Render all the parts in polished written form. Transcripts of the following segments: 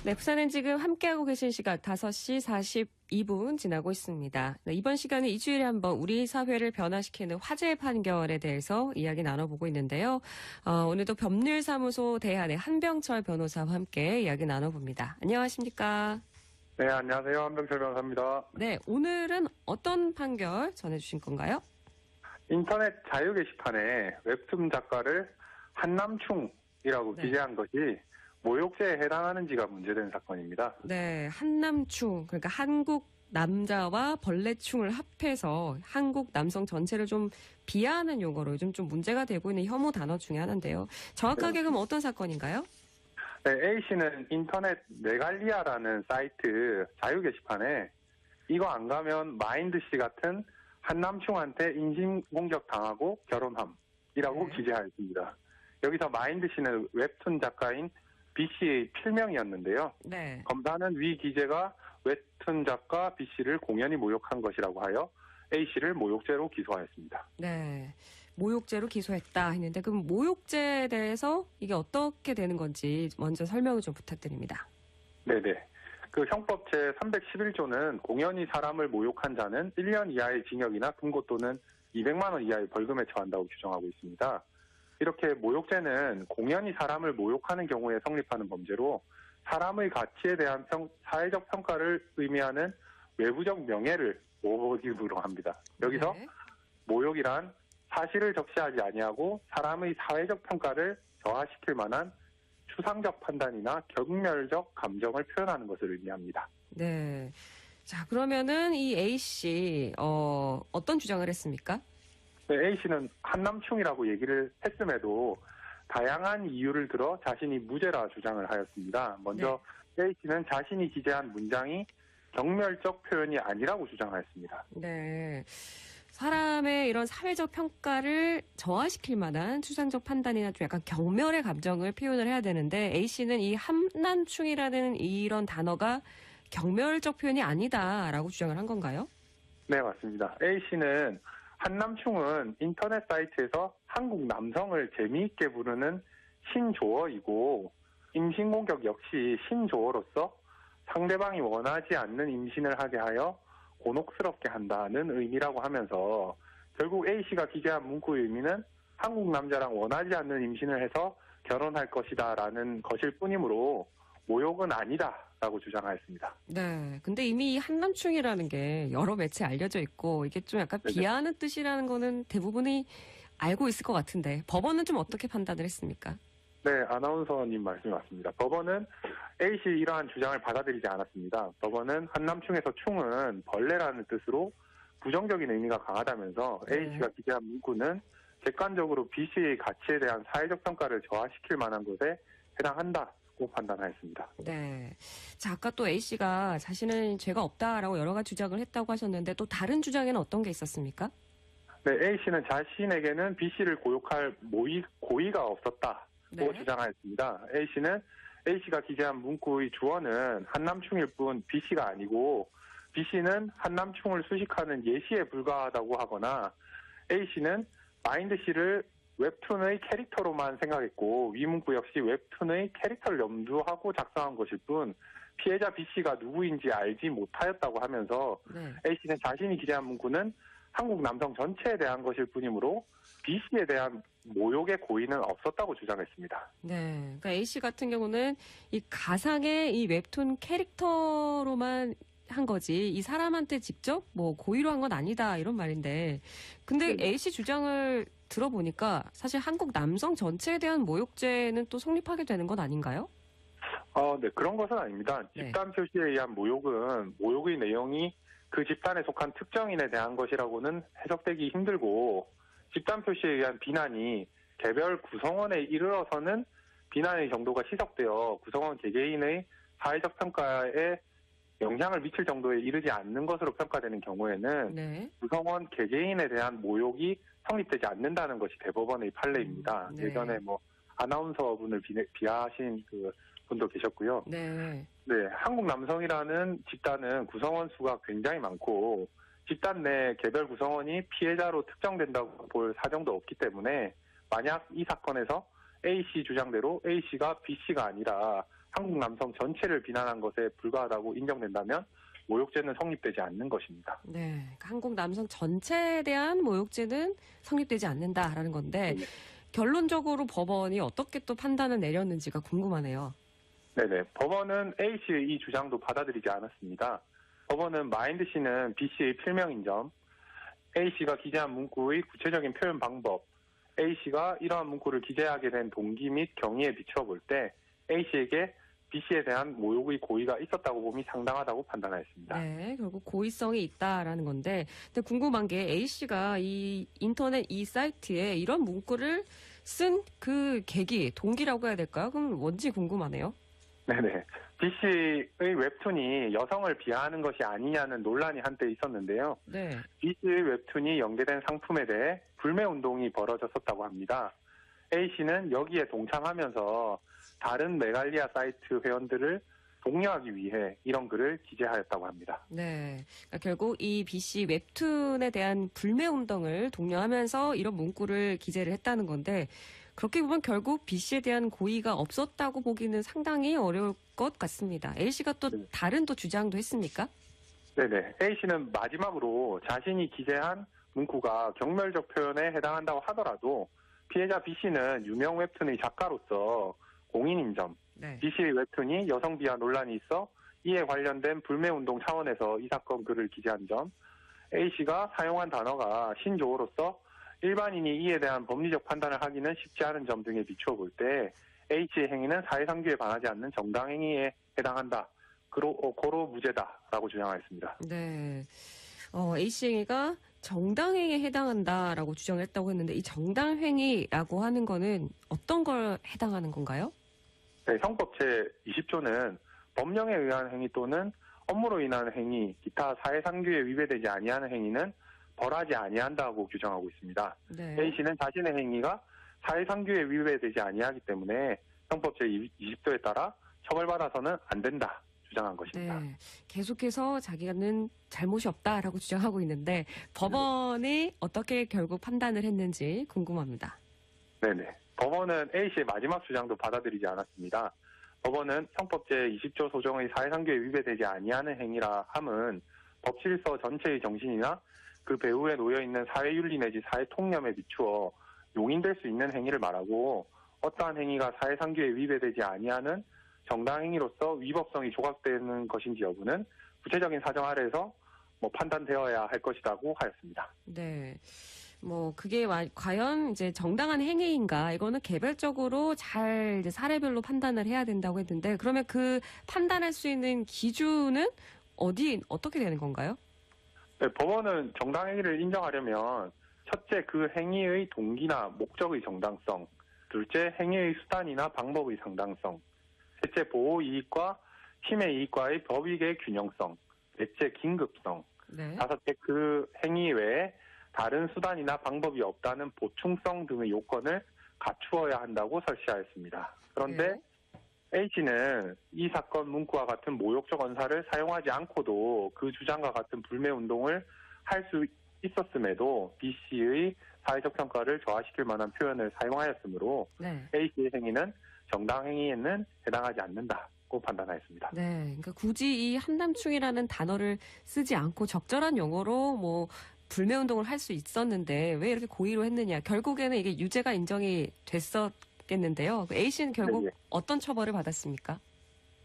네, 부산은 지금 함께하고 계신 시각 5시 42분 지나고 있습니다. 네, 이번 시간은 2주일에 한번 우리 사회를 변화시키는 화제의 판결에 대해서 이야기 나눠보고 있는데요. 오늘도 법률사무소 대한의 한병철 변호사와 함께 이야기 나눠봅니다. 안녕하십니까? 네, 안녕하세요. 한병철 변호사입니다. 네, 오늘은 어떤 판결 전해주신 건가요? 인터넷 자유 게시판에 웹툰 작가를 한남충이라고 네. 기재한 것이 모욕죄에 해당하는지가 문제된 사건입니다. 네, 한남충, 그러니까 한국 남자와 벌레충을 합해서 한국 남성 전체를 좀 비하하는 용어로 요즘 좀 문제가 되고 있는 혐오 단어 중에 하나인데요. 정확하게 그럼 어떤 사건인가요? 네, A씨는 인터넷 네갈리아라는 사이트 자유 게시판에 이거 안 가면 마인드씨 같은 한남충한테 인신공격 당하고 결혼함이라고 네. 기재하였습니다. 여기서 마인드씨는 웹툰 작가인 B씨의 필명이었는데요. 네. 검사는 위 기재가 웹툰 작가 B씨를 공연히 모욕한 것이라고 하여 A씨를 모욕죄로 기소하였습니다. 네. 모욕죄로 기소했다 했는데 그럼 모욕죄에 대해서 이게 어떻게 되는 건지 먼저 설명을 좀 부탁드립니다. 네네. 그 형법 제311조는 공연히 사람을 모욕한 자는 1년 이하의 징역이나 금고 또는 200만 원 이하의 벌금에 처한다고 규정하고 있습니다. 이렇게 모욕죄는 공연히 사람을 모욕하는 경우에 성립하는 범죄로 사람의 가치에 대한 사회적 평가를 의미하는 외부적 명예를 모욕으로 합니다. 여기서 네. 모욕이란 사실을 적시하지 아니하고 사람의 사회적 평가를 저하시킬 만한 추상적 판단이나 경멸적 감정을 표현하는 것을 의미합니다. 네. 자, 그러면은 이 A씨, 어떤 주장을 했습니까? 네, A씨는 한남충이라고 얘기를 했음에도 다양한 이유를 들어 자신이 무죄라 주장을 하였습니다. 먼저 A씨는 자신이 기재한 문장이 경멸적 표현이 아니라고 주장하였습니다. 네. 사람의 이런 사회적 평가를 저하시킬 만한 추상적 판단이나 좀 약간 경멸의 감정을 표현을 해야 되는데 A씨는 이 한남충이라는 이런 단어가 경멸적 표현이 아니다라고 주장을 한 건가요? 네, 맞습니다. A씨는 한남충은 인터넷 사이트에서 한국 남성을 재미있게 부르는 신조어이고 임신공격 역시 신조어로서 상대방이 원하지 않는 임신을 하게 하여 곤혹스럽게 한다는 의미라고 하면서 결국 A씨가 기재한 문구의 의미는 한국 남자랑 원하지 않는 임신을 해서 결혼할 것이다라는 것일 뿐이므로 모욕은 아니다라고 주장하였습니다. 네. 근데 이미 이 한남충이라는 게 여러 매체에 알려져 있고 이게 좀 약간 네네. 비하하는 뜻이라는 거는 대부분이 알고 있을 것 같은데 법원은 좀 어떻게 판단을 했습니까? 네, 아나운서님 말씀이 맞습니다. 법원은 A씨 이러한 주장을 받아들이지 않았습니다. 법원은 한남충에서 충은 벌레라는 뜻으로 부정적인 의미가 강하다면서 네. A씨가 기재한 문구는 객관적으로 B씨의 가치에 대한 사회적 평가를 저하시킬 만한 것에 해당한다고 판단하였습니다. 네. 자, 아까 또 A씨가 자신은 죄가 없다라고 여러 가지 주장을 했다고 하셨는데 또 다른 주장에는 어떤 게 있었습니까? 네, A씨는 자신에게는 B씨를 고욕할 고의가 없었다고 네. 주장하였습니다. A씨가 기재한 문구의 주어는 한남충일 뿐 B씨가 아니고 B씨는 한남충을 수식하는 예시에 불과하다고 하거나 A씨는 마인드씨를 웹툰의 캐릭터로만 생각했고 위 문구 역시 웹툰의 캐릭터를 염두하고 작성한 것일 뿐 피해자 B씨가 누구인지 알지 못하였다고 하면서 네. A씨는 자신이 기재한 문구는 한국 남성 전체에 대한 것일 뿐이므로 B씨에 대한 모욕의 고의는 없었다고 주장했습니다. 네. 그러니까 A씨 같은 경우는 이 가상의 이 웹툰 캐릭터로만 한 거지 이 사람한테 직접 뭐 고의로 한 건 아니다 이런 말인데 근데 A씨 주장을 들어보니까 사실 한국 남성 전체에 대한 모욕죄는 또 성립하게 되는 건 아닌가요? 네, 그런 것은 아닙니다. 네. 집단 표시에 의한 모욕은 모욕의 내용이 그 집단에 속한 특정인에 대한 것이라고는 해석되기 힘들고 집단 표시에 의한 비난이 개별 구성원에 이르러서는 비난의 정도가 희석되어 구성원 개개인의 사회적 평가에 영향을 미칠 정도에 이르지 않는 것으로 평가되는 경우에는 네. 구성원 개개인에 대한 모욕이 성립되지 않는다는 것이 대법원의 판례입니다. 네. 예전에 아나운서분을 비하하신 그 분도 계셨고요. 네. 네, 한국 남성이라는 집단은 구성원 수가 굉장히 많고 집단 내 개별 구성원이 피해자로 특정된다고 볼 사정도 없기 때문에 만약 이 사건에서 A씨 주장대로 A씨가 B씨가 아니라 한국 남성 전체를 비난한 것에 불과하다고 인정된다면 모욕죄는 성립되지 않는 것입니다. 네, 그러니까 한국 남성 전체에 대한 모욕죄는 성립되지 않는다라는 건데 네. 결론적으로 법원이 어떻게 또 판단을 내렸는지가 궁금하네요. 네네. 법원은 A씨의 이 주장도 받아들이지 않았습니다. 법원은 마인드 씨는 B씨의 필명인 점, A씨가 기재한 문구의 구체적인 표현 방법, A씨가 이러한 문구를 기재하게 된 동기 및 경위에 비춰볼 때 A씨에게 B씨에 대한 모욕의 고의가 있었다고 봄이 상당하다고 판단하였습니다. 네, 결국 고의성이 있다라는 건데, 근데 궁금한 게 A씨가 이 인터넷 이 사이트에 이런 문구를 쓴 그 계기, 동기라고 해야 될까요? 그럼 뭔지 궁금하네요. 네네. B씨의 웹툰이 여성을 비하하는 것이 아니냐는 논란이 한때 있었는데요. 네, B씨의 웹툰이 연계된 상품에 대해 불매운동이 벌어졌었다고 합니다. A씨는 여기에 동참하면서 다른 메갈리아 사이트 회원들을 독려하기 위해 이런 글을 기재하였다고 합니다. 네. 그러니까 결국 이 B씨 웹툰에 대한 불매 운동을 독려하면서 이런 문구를 기재를 했다는 건데, 그렇게 보면 결국 B씨에 대한 고의가 없었다고 보기는 상당히 어려울 것 같습니다. A씨가 또 네. 다른 또 주장도 했습니까? 네네. A씨는 마지막으로 자신이 기재한 문구가 경멸적 표현에 해당한다고 하더라도 피해자 B씨는 유명 웹툰의 작가로서 공인인 점, 네. B씨의 웹툰이 여성 비하 논란이 있어 이에 관련된 불매운동 차원에서 이 사건 글을 기재한 점, A씨가 사용한 단어가 신조어로서 일반인이 이에 대한 법리적 판단을 하기는 쉽지 않은 점 등에 비추어 볼 때 A씨의 행위는 사회상규에 반하지 않는 정당행위에 해당한다. 고로 무죄다라고 주장하였습니다. 네. A씨 행위가 정당행위에 해당한다라고 주장을 했다고 했는데 이 정당행위라고 하는 거는 어떤 걸 해당하는 건가요? 네, 형법 제20조는 법령에 의한 행위 또는 업무로 인한 행위, 기타 사회상규에 위배되지 아니하는 행위는 벌하지 아니한다고 규정하고 있습니다. 네. A씨는 자신의 행위가 사회상규에 위배되지 아니하기 때문에 형법 제20조에 따라 처벌받아서는 안 된다 주장한 것입니다. 네. 계속해서 자기는 잘못이 없다라고 주장하고 있는데 법원이 어떻게 결국 판단을 했는지 궁금합니다. 네네. 법원은 A씨의 마지막 주장도 받아들이지 않았습니다. 법원은 형법 제20조 소정의 사회상규에 위배되지 아니하는 행위라 함은 법질서 전체의 정신이나 그 배후에 놓여있는 사회윤리 내지 사회통념에 비추어 용인될 수 있는 행위를 말하고 어떠한 행위가 사회상규에 위배되지 아니하는 정당행위로서 위법성이 조각되는 것인지 여부는 구체적인 사정 아래에서 판단되어야 할 것이라고 하였습니다. 네. 그게 과연 이제 정당한 행위인가, 이거는 개별적으로 잘 이제 사례별로 판단을 해야 된다고 했는데, 그러면 그 판단할 수 있는 기준은 어떻게 되는 건가요? 네, 법원은 정당행위를 인정하려면 첫째, 그 행위의 동기나 목적의 정당성, 둘째, 행위의 수단이나 방법의 상당성, 셋째, 보호이익과 침해이익과의 법익의 균형성, 넷째, 긴급성, 네. 다섯째, 그 행위 외에 다른 수단이나 방법이 없다는 보충성 등의 요건을 갖추어야 한다고 설치하였습니다. 그런데 네. A씨는 이 사건 문구와 같은 모욕적 언사를 사용하지 않고도 그 주장과 같은 불매운동을 할 수 있었음에도 B씨의 사회적 평가를 저하시킬 만한 표현을 사용하였으므로 네. A씨의 행위는 정당행위에는 해당하지 않는다고 판단하였습니다. 네. 그러니까 굳이 이 한남충이라는 단어를 쓰지 않고 적절한 용어로 불매운동을 할 수 있었는데 왜 이렇게 고의로 했느냐. 결국에는 이게 유죄가 인정이 됐었겠는데요. A씨는 결국 네. 어떤 처벌을 받았습니까?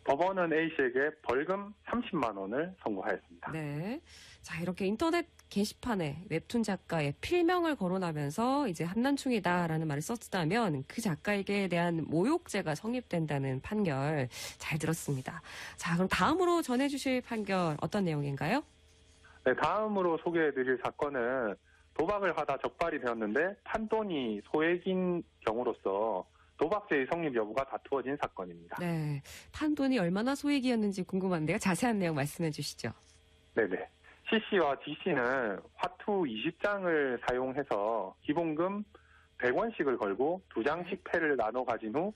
법원은 A씨에게 벌금 30만 원을 선고하였습니다. 네. 자, 이렇게 인터넷 게시판에 웹툰 작가의 필명을 거론하면서 이제 한남충이다라는 말을 썼다면 그 작가에게 대한 모욕죄가 성립된다는 판결 잘 들었습니다. 자, 그럼 다음으로 전해주실 판결 어떤 내용인가요? 네, 다음으로 소개해드릴 사건은 도박을 하다 적발이 되었는데 판돈이 소액인 경우로서 도박죄의 성립 여부가 다투어진 사건입니다. 네. 판돈이 얼마나 소액이었는지 궁금한데요. 자세한 내용 말씀해 주시죠. 네네. C씨와 D씨는 화투 20장을 사용해서 기본금 100원씩을 걸고 2장씩 패를 나눠 가진 후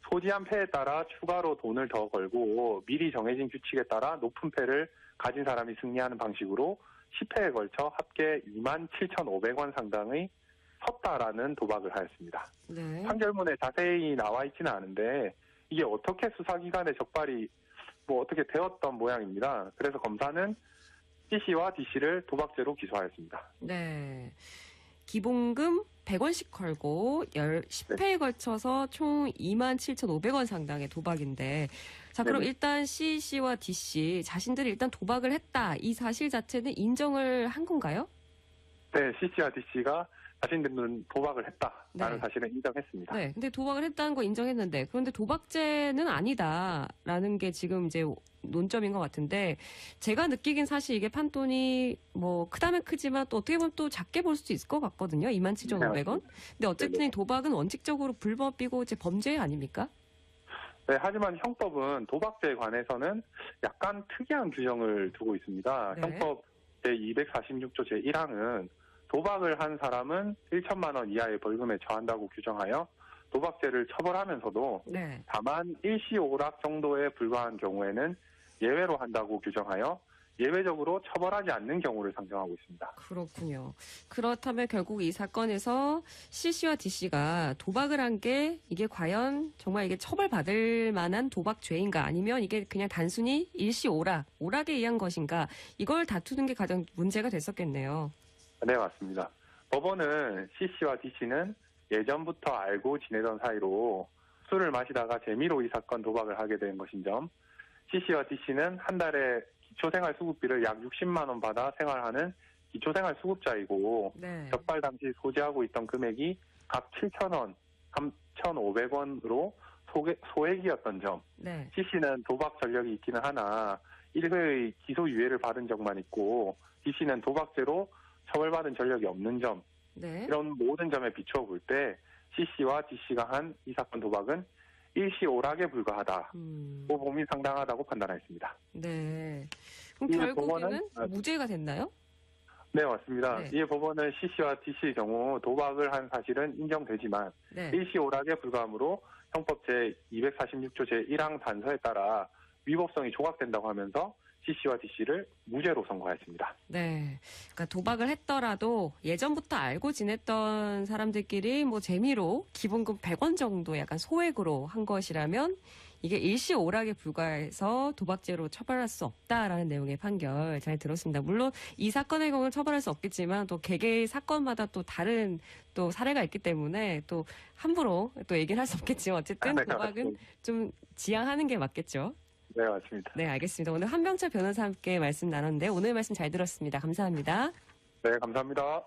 소지한 패에 따라 추가로 돈을 더 걸고 미리 정해진 규칙에 따라 높은 패를 가진 사람이 승리하는 방식으로 10회에 걸쳐 합계 27,500원 상당의 섰다라는 도박을 하였습니다. 네. 판결문에 자세히 나와 있지는 않은데 이게 어떻게 수사기관에 적발이 어떻게 되었던 모양입니다. 그래서 검사는 C씨와 D씨를 도박죄로 기소하였습니다. 네. 기본금 100원씩 걸고 10회에 걸쳐서 총 27,500원 상당의 도박인데, 자, 그럼 네네. 일단 C씨와 D씨 자신들이 일단 도박을 했다, 이 사실 자체는 인정을 한 건가요? 네, C씨와 D씨가 자신들은 도박을 했다라는 네. 사실을 인정했습니다. 네. 근데 도박을 했다는 거 인정했는데, 그런데 도박죄는 아니다라는 게 지금 이제 논점인 것 같은데, 제가 느끼긴 사실 이게 판돈이 뭐 크다면 크지만 또 어떻게 보면 또 작게 볼 수도 있을 것 같거든요. 27,500원. 근데 어쨌든 네네. 이 도박은 원칙적으로 불법이고 이제 범죄 아닙니까? 네, 하지만 형법은 도박죄에 관해서는 약간 특이한 규정을 두고 있습니다. 네. 형법 제246조 제1항은 도박을 한 사람은 1천만 원 이하의 벌금에 처한다고 규정하여 도박죄를 처벌하면서도 네. 다만 일시오락 정도에 불과한 경우에는 예외로 한다고 규정하여 예외적으로 처벌하지 않는 경우를 상정하고 있습니다. 그렇군요. 그렇다면 결국 이 사건에서 C씨와 D씨가 도박을 한 게 이게 과연 정말 이게 처벌받을 만한 도박죄인가, 아니면 이게 그냥 단순히 오락에 의한 것인가, 이걸 다투는 게 가장 문제가 됐었겠네요. 네, 맞습니다. 법원은 C씨와 D씨는 예전부터 알고 지내던 사이로 술을 마시다가 재미로 이 사건 도박을 하게 된 것인 점, C씨와 D씨는 한 달에 기초생활수급비를 약 60만 원 받아 생활하는 기초생활수급자이고, 네. 적발 당시 소지하고 있던 금액이 각 7,000원, 3,500원으로 소액이었던 점, 네. C씨는 도박 전력이 있기는 하나 1회의 기소유예를 받은 적만 있고 D씨는 도박죄로 처벌받은 전력이 없는 점, 네. 이런 모든 점에 비추어 볼 때 C씨와 D씨가 한 이 사건 도박은 일시오락에 불과하다, 범위 상당하다고 판단했습니다. 네. 그럼 이에 결국에는 무죄가 됐나요? 네, 맞습니다. 네. 이에 법원은 C씨와 D씨의 경우 도박을 한 사실은 인정되지만 네. 일시오락에 불과하므로 형법 제246조 제1항 단서에 따라 위법성이 조각된다고 하면서 C씨와 D씨를 무죄로 선고하였습니다. 네. 그러니까 도박을 했더라도 예전부터 알고 지냈던 사람들끼리 뭐 재미로 기본금 100원 정도 약간 소액으로 한 것이라면 이게 일시오락에 불과해서 도박죄로 처벌할 수 없다라는 내용의 판결 잘 들었습니다. 물론 이 사건의 경우는 처벌할 수 없겠지만 또 개개의 사건마다 또 다른 또 사례가 있기 때문에 또 함부로 또 얘기를 할 수 없겠지만 어쨌든 네, 도박은 맞습니다. 좀 지양하는 게 맞겠죠. 네, 맞습니다. 네, 알겠습니다. 오늘 한병철 변호사와 함께 말씀 나눴는데 오늘 말씀 잘 들었습니다. 감사합니다. 네, 감사합니다.